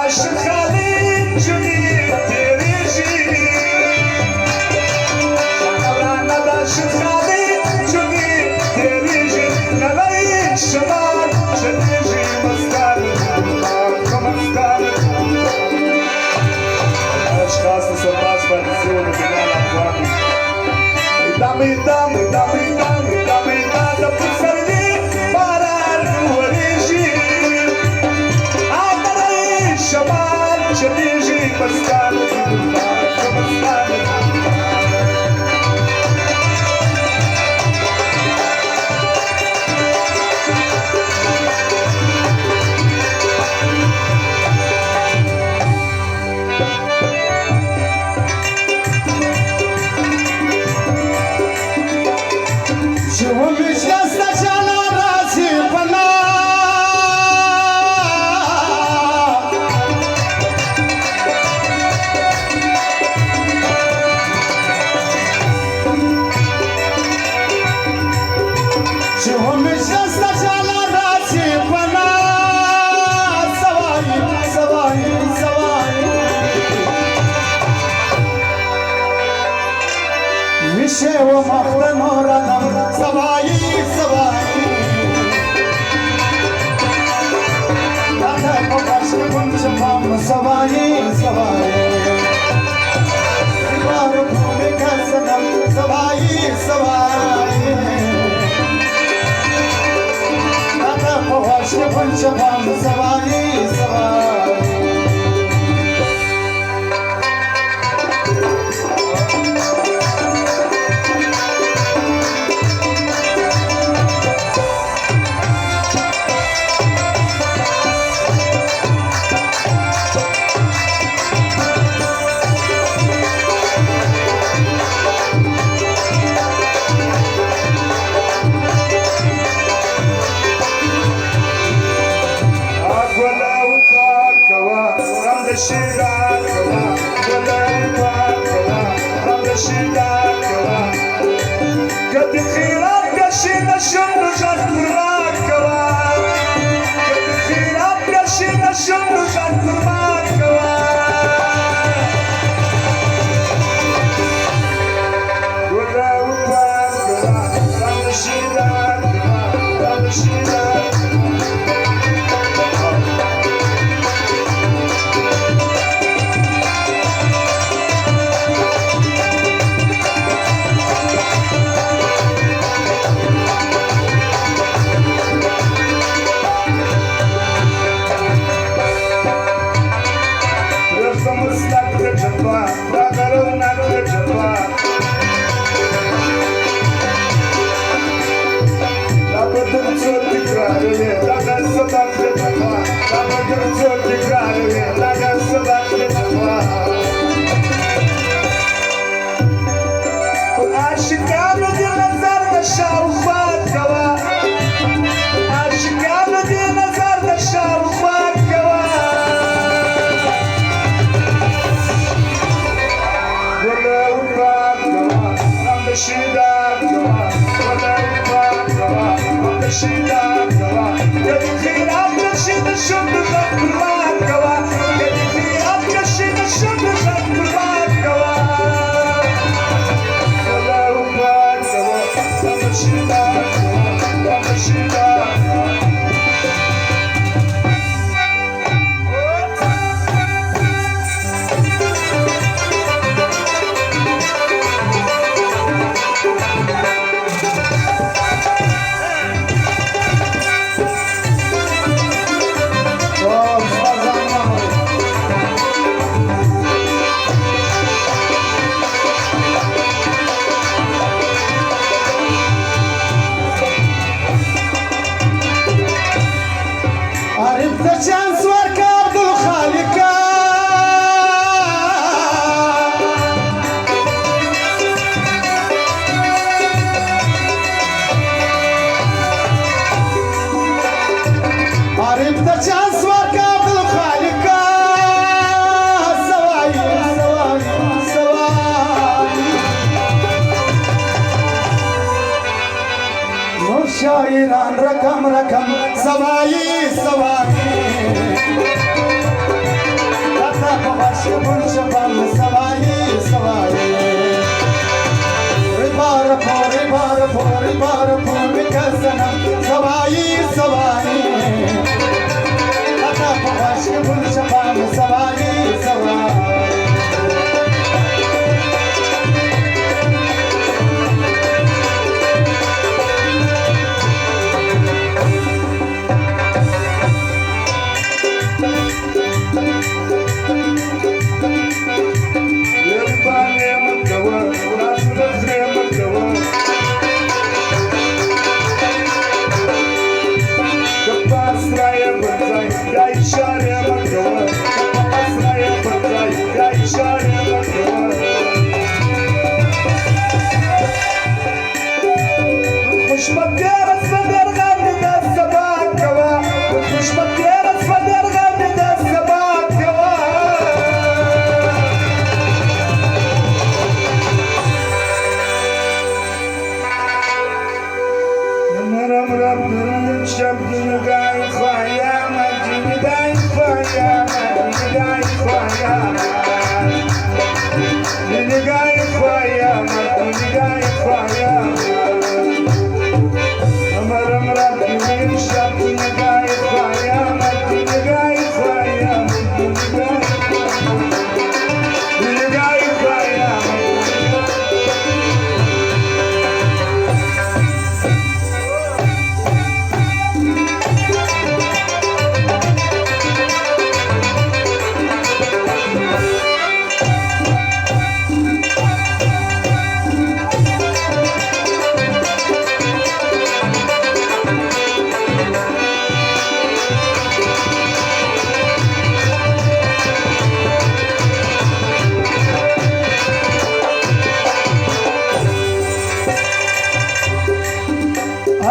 عاشق خالد جوني تريجي شغلان عاشق خالد جوني تريجي نلاقي الشمال شتيجي مسكان كمسكان اشخاص صباص بنزول بلال ابوابي دامي دامي دامي دامي دامي دامي بتسلي باران وريجي عطري الشمال شتيجي مسكان كمسكان ومخدن ورنم سواي سواي أنا بقاش كنت مام سواي سواي باركم كسنم سواي سواي أنا بقاش كنت مام سواي سواي Shira kawa, wala kawa, ramda shira kawa. Kad khirat kashina shunu shakura kawa, kad khirat kashina shunu shakura kawa. Wala kawa, ramda shira kawa, ramda shira. شاعران رقم رقم سوائی سوائی başımın şafağını savayı savayı Ribar mikasana savayı savayı Hatta başımın şafağını savayı savayı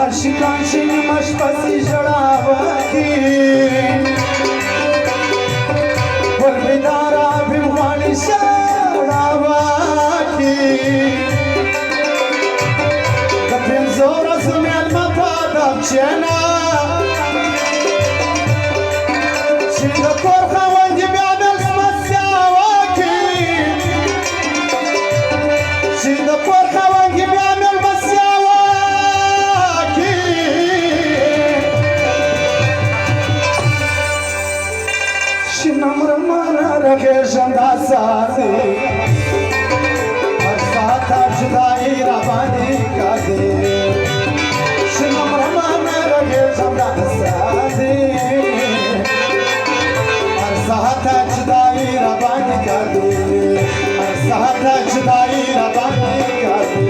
Aşıkansın maşpası jড়ावती Polvidara bimhani jড়ावती Kapim zora zumel mapada chena Shinda korkha wangi biamel smasyawaki Shinda korkha wangi biamel Janda sazi Arsata judayi rabani kazi Shinam ramana rage janda sazi Arsata judayi rabani kazi Arsata judayi rabani kazi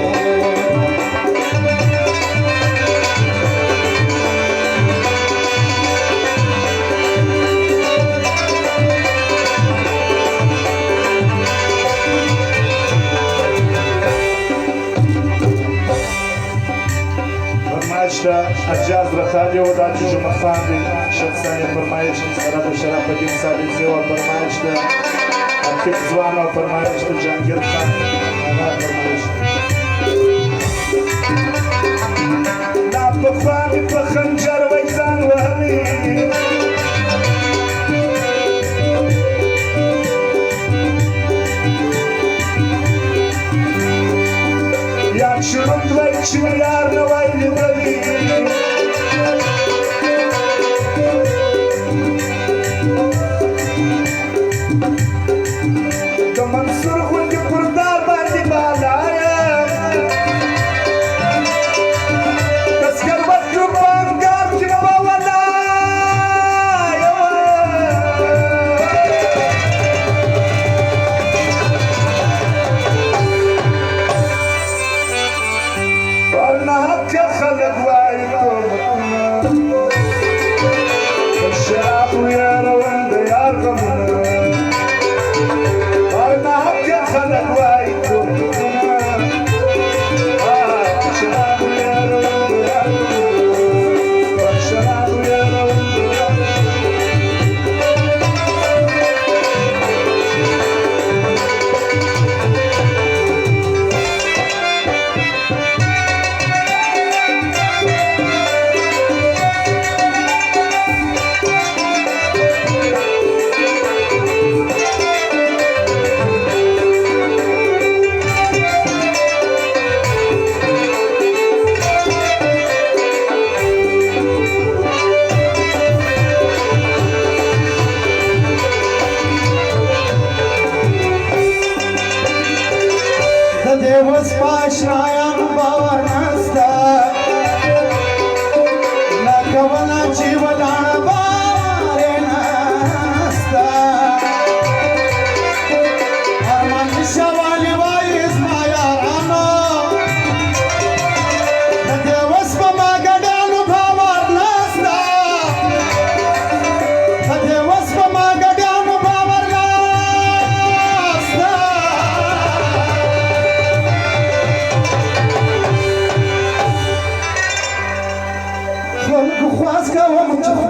Аджаз Рахали удачи Жумаханди Шахсания Пармаевича Сараба Шарападин Сабицева Пармаевича Артик Званова Пармаевича Джангир Хан Ана Пармаевича На пахвами паханджар Вайзан Вахли Yakşırım dvayçın yarına vaylı dali Kaman surhun ki purdar bandi balaya Kaskar vattu pangar kina bavalaya Varna hakka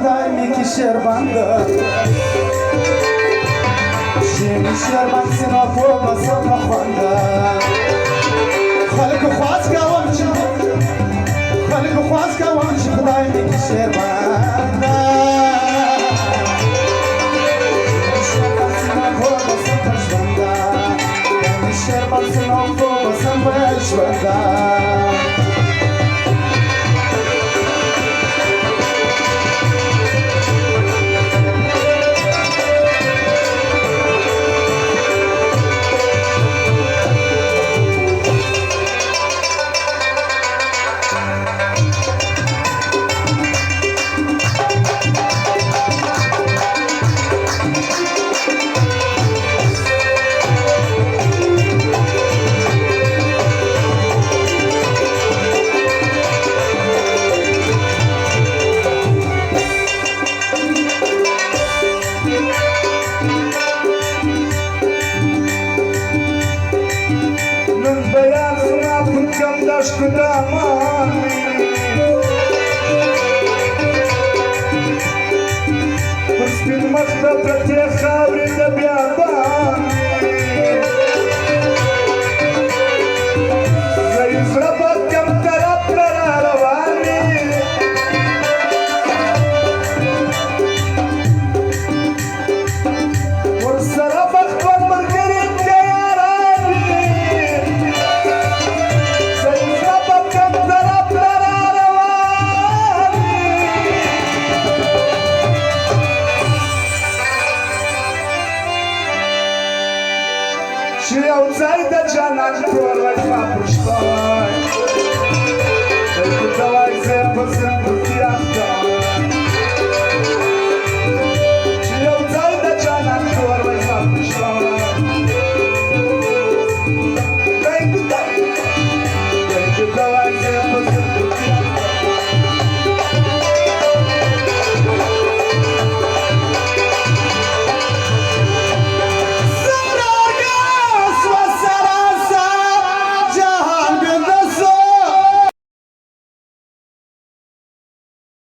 خدای میکی شربنده شیمی شربند سناپو بسم نخونده خلق خواست گوام چی خلق خواست گوام چی خدای میکی شربنده شربند سناپو بسم پشبنده شربند سناپو بسم پشبنده Dashku damani Purspin makhta prate khavri da biyabani Zayi zrabat kam tarap nararavani Mur sarafak van margarit kayarani Și eu ți-ai de geanan, tu ori mai fac